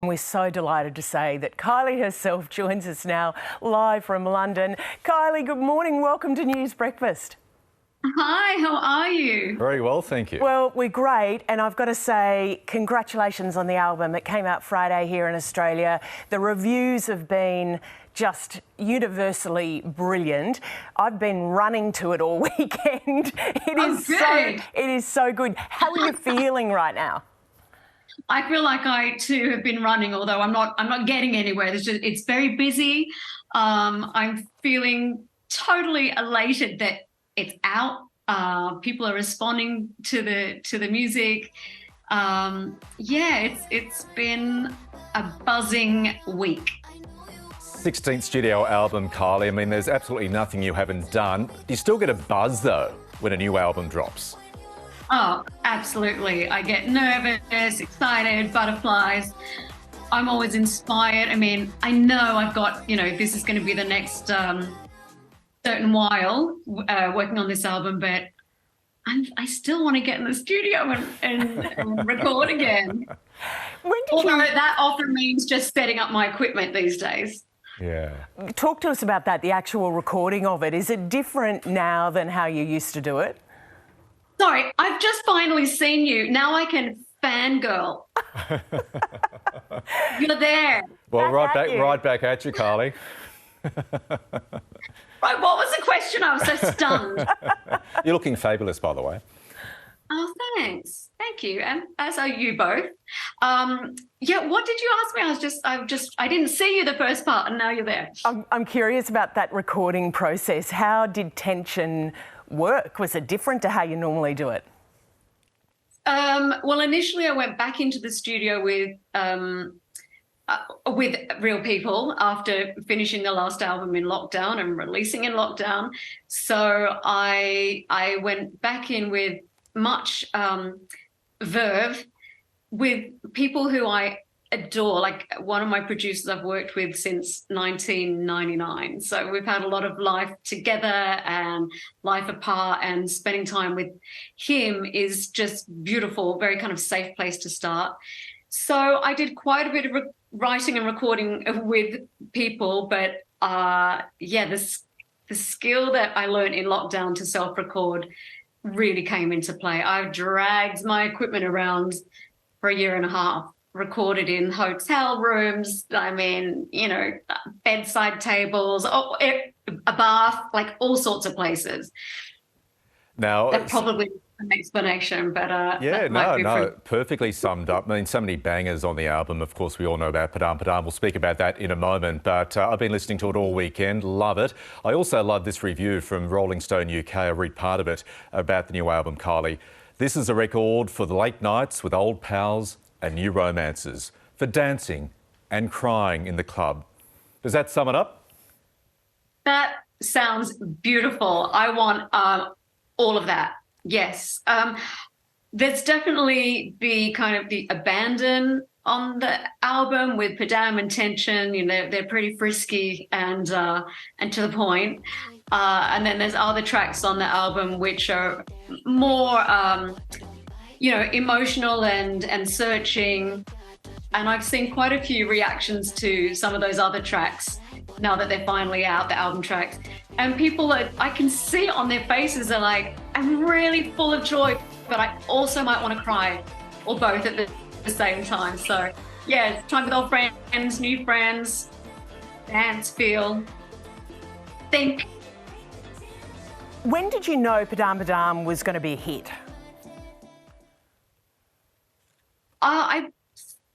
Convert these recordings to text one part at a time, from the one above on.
We're so delighted to say that Kylie herself joins us now live from London. Kylie, good morning. Welcome to News Breakfast. Hi, how are you? Very well, thank you. Well, we're great, and I've got to say congratulations on the album. It came out Friday here in Australia. The reviews have been just universally brilliant. I've been running to it all weekend. It is so good. How are you feeling right now? I feel like I too have been running, although I'm not getting anywhere. It's very busy. I'm feeling totally elated that it's out. People are responding to the music. It's been a buzzing week. 16th studio album, Kylie. I mean, there's absolutely nothing you haven't done. You still get a buzz though when a new album drops. Oh, absolutely. I get nervous, excited, butterflies. I'm always inspired. I mean, I know I've got, this is going to be the next certain while working on this album, but I still want to get in the studio and record again. Although that often means just setting up my equipment these days. Yeah. Talk to us about that, the actual recording of it. Is it different now than how you used to do it? Sorry, I've just finally seen you. Now I can fangirl. You're there. Well, right back at you, Kylie. Right, what was the question? I was so stunned. You're looking fabulous, by the way. Oh, thanks. Thank you. And as are you both. What did you ask me? I didn't see you the first part and now you're there. I'm curious about that recording process. How did tension work? Was it different to how you normally do it? Well, initially I went back into the studio with real people after finishing the last album in lockdown and releasing in lockdown. So I went back in with much verve with people who I adore, like one of my producers I've worked with since 1999. So we've had a lot of life together and life apart, and spending time with him is just beautiful, very kind of safe place to start. So I did quite a bit of writing and recording with people, but the skill that I learned in lockdown to self-record really came into play. I've dragged my equipment around for a year and a half, recorded in hotel rooms, bedside tables, a bath, like all sorts of places. Now, that's probably an explanation, but perfectly summed up. I mean, so many bangers on the album. Of course, we all know about Padam Padam. We'll speak about that in a moment, but I've been listening to it all weekend. Love it. I also love this review from Rolling Stone UK. I read part of it about the new album, Kylie. This is a record for the late nights with old pals and new romances, for dancing and crying in the club. Does that sum it up? That sounds beautiful. I want all of that. Yes. There's definitely kind of the abandon on the album with Padam and Tension. They're pretty frisky and to the point. And then there's other tracks on the album which are more emotional and searching. And I've seen quite a few reactions to some of those other tracks now that they're finally out, the album tracks. And people I can see it on their faces, are like, I'm really full of joy, but I also might want to cry, or both at the same time. So yeah, time with old friends, new friends, dance, feel, think. When did you know Padam Padam was going to be a hit? I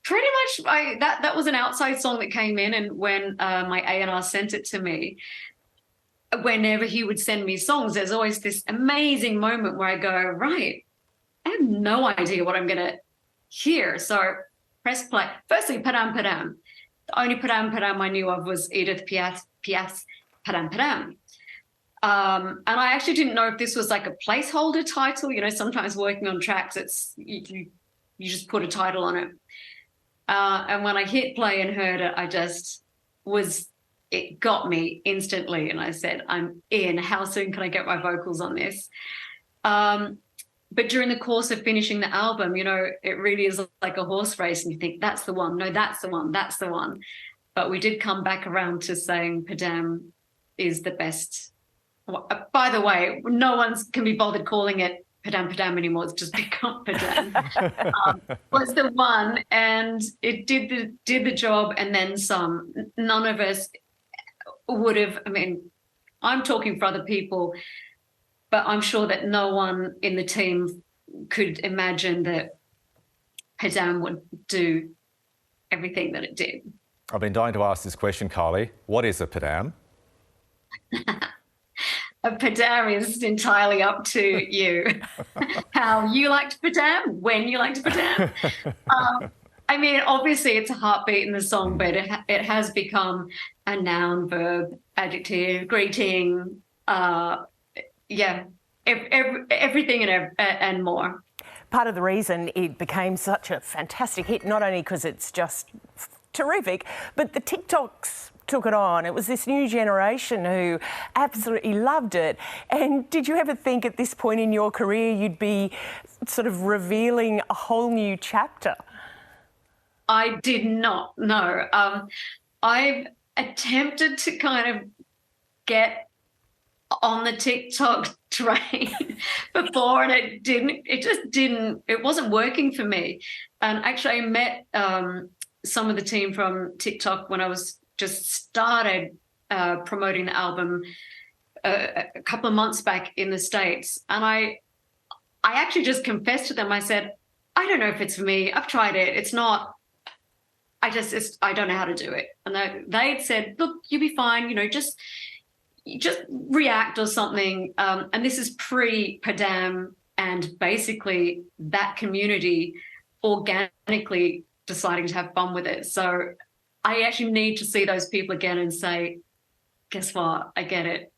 pretty much, that was an outside song that came in, and when my A&R sent it to me, whenever he would send me songs, there's always this amazing moment where I go, right, I have no idea what I'm going to hear. So press play. Firstly, Padam Padam. The only Padam Padam I knew of was Edith Piaf's Padam Padam. And I actually didn't know if this was like a placeholder title. Sometimes working on tracks, it's you just put a title on it. And when I hit play and heard it, it got me instantly. And I said, I'm in. How soon can I get my vocals on this? but during the course of finishing the album, you know, it really is like a horse race, and you think that's the one, no, that's the one, that's the one. But we did come back around to saying Padam is the best. By the way, no one can be bothered calling it Padam Padam anymore. It's just become Padam. Was the one, and it did the job and then some. None of us would have. I mean, I'm talking for other people, but I'm sure that no one in the team could imagine that Padam would do everything that it did. I've been dying to ask this question, Kylie. What is a Padam? A Padam is entirely up to you. How you like to Padam, when you like to Padam. I mean, obviously it's a heartbeat in the song, but it has become a noun, verb, adjective, greeting, everything and more. Part of the reason it became such a fantastic hit, not only because it's just terrific, but the TikToks took it on. It was this new generation who absolutely loved it. And did you ever think at this point in your career you'd be sort of revealing a whole new chapter? I did not, no. I've attempted to kind of get on the TikTok train before, and it wasn't working for me. And actually I met some of the team from TikTok when I was just started promoting the album a couple of months back in the States. And I actually just confessed to them. I said, I don't know if it's for me. I've tried it. It's not. I don't know how to do it. And they'd said, look, you'll be fine. You know, just react or something. And this is pre-Padam, and basically that community organically deciding to have fun with it. So I actually need to see those people again and say, guess what? I get it.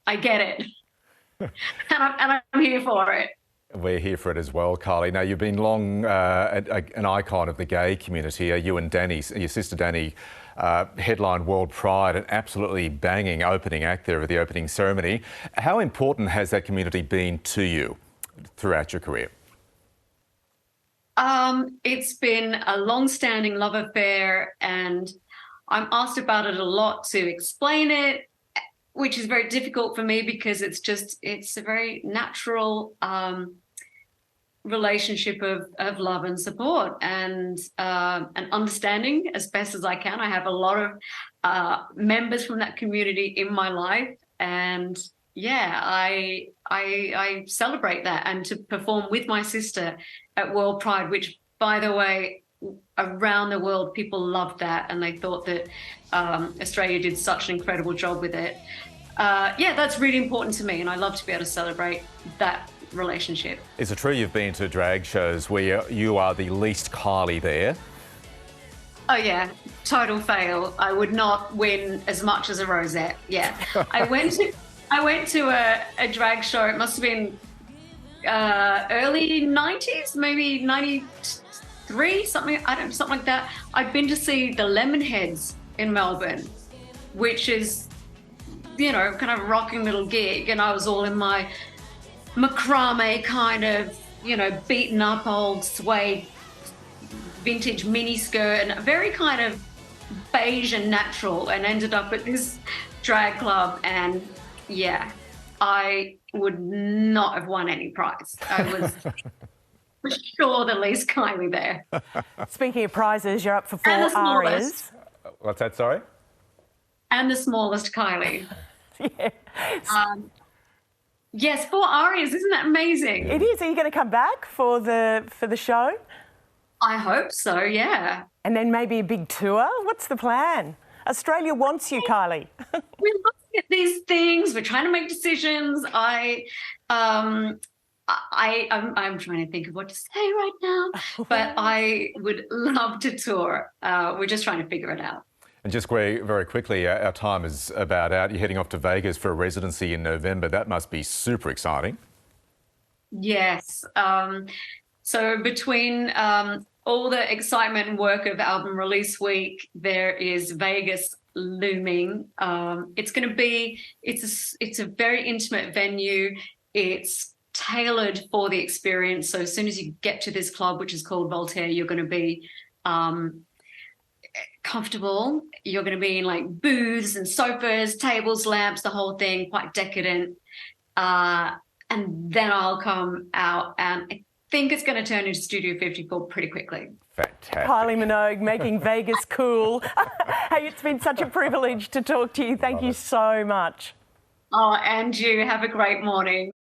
and I'm here for it. We're here for it as well, Kylie. Now, you've been long an icon of the gay community. You and Danny, your sister Danny, headlined World Pride, an absolutely banging opening act there at the opening ceremony. How important has that community been to you throughout your career? It's been a long-standing love affair, and I'm asked about it a lot to explain it, which is very difficult for me because it's a very natural relationship of love and support and understanding as best as I can. I have a lot of members from that community in my life, and yeah, I celebrate that. And to perform with my sister at World Pride, which, by the way, around the world people loved that, and they thought that Australia did such an incredible job with it. That's really important to me, and I love to be able to celebrate that relationship. Is it true you've been to drag shows where you are the least Kylie there? Oh yeah, total fail. I would not win as much as a rosette. Yeah, I went to a drag show. It must have been early 90s, maybe 93, something like that. I've been to see the Lemonheads in Melbourne, which is, you know, kind of rocking little gig, and I was all in my macrame kind of, you know, beaten up old suede vintage mini skirt and very kind of beige and natural, and ended up at this drag club, and yeah, I would not have won any prize. I was for sure the least Kylie there. Speaking of prizes, you're up for 4 ARIAs. What's that, sorry? And the smallest Kylie. Yeah. Yes, 4 ARIAs. Isn't that amazing? It is. Are you going to come back for the show? I hope so, yeah. And then maybe a big tour? What's the plan? Australia wants you, Kylie. We're looking at these things. We're trying to make decisions. I'm trying to think of what to say right now, but I would love to tour. We're just trying to figure it out. And just very quickly, our time is about out. You're heading off to Vegas for a residency in November. That must be super exciting. Yes. So between all the excitement and work of album release week, there is Vegas looming. It's going to be, it's a very intimate venue. It's tailored for the experience. So as soon as you get to this club, which is called Voltaire, you're going to be comfortable. You're going to be in like booths and sofas, tables, lamps, the whole thing, quite decadent. And then I'll come out, and I think it's going to turn into Studio 54 pretty quickly. Fantastic. Kylie Minogue making Vegas cool. Hey, it's been such a privilege to talk to you. Thank you so much. Oh, and you have a great morning.